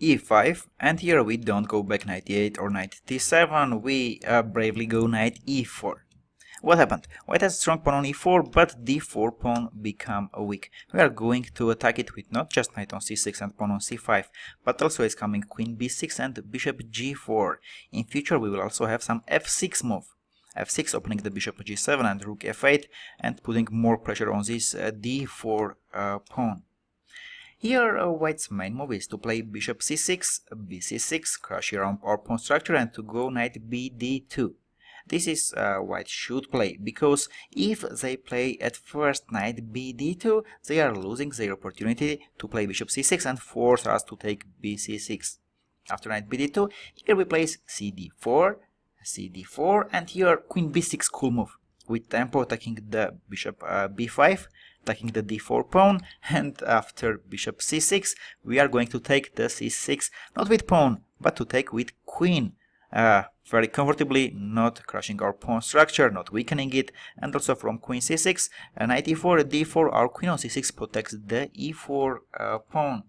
e5, and here we don't go back knight e8 or knight d7, we bravely go knight e4. What happened? White has strong pawn on e4, but d4 pawn become weak. We are going to attack it with not just knight on c6 and pawn on c5, but also is coming queen b6 and bishop g4. In future we will also have some f6 move. f6 opening the bishop g7 and rook f8 and putting more pressure on this d4 pawn. Here White's main move is to play bishop c6, bc6, crush here on our pawn structure, and to go knight bd2. This is White should play, because if they play at first knight bd2, they are losing their opportunity to play bishop c6 and force us to take bc6. After knight bd2, here we place cd4, cd4, and here queen b6 cool move, with tempo attacking the bishop b5, attacking the d4 pawn, and after bishop c6 we are going to take the c6 not with pawn but to take with queen, very comfortably, not crushing our pawn structure, not weakening it, and also from queen c6, knight e4, d4, our queen on c6 protects the e4 pawn.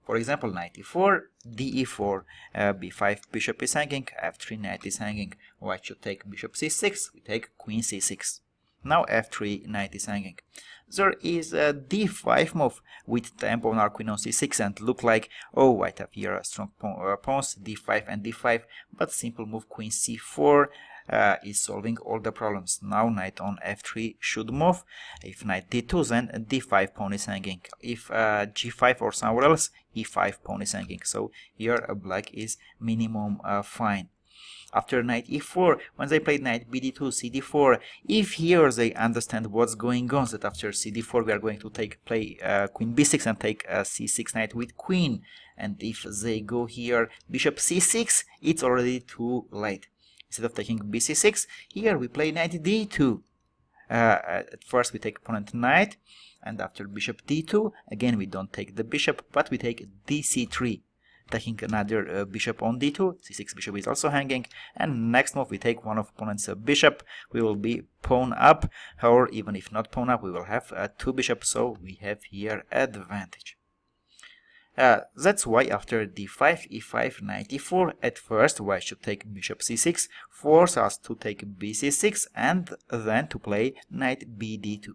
For example, knight e4, d e4, b5, bishop is hanging, f3, knight is hanging. White should take bishop c6, we take queen c6. Now f3, knight is hanging. There is a d5 move with tempo on our queen on c6 and look like, oh, White have here a strong pawns, d5 and d5, but simple move queen c4 is solving all the problems. Now knight on f3 should move. If knight d2, then d5 pawn is hanging. If g5 or somewhere else, e5 pawn is hanging. So here black is minimum fine. After knight e4, when they played knight bd2, cd4, if here they understand what's going on, that after cd4 we are going to play queen b6 and take c6 knight with queen, and if they go here bishop c6, it's already too late. Instead of taking bc6, here we play knight d2. At first we take opponent knight, and after bishop d2, again we don't take the bishop, but we take dc3. Taking another bishop on d2, c6 bishop is also hanging, and next move we take one of opponent's bishop, we will be pawn up, or even if not pawn up, we will have two bishops, so we have here advantage. That's why after d5, e5, knight e4, at first White should take bishop c6, force us to take bc6, and then to play knight bd2.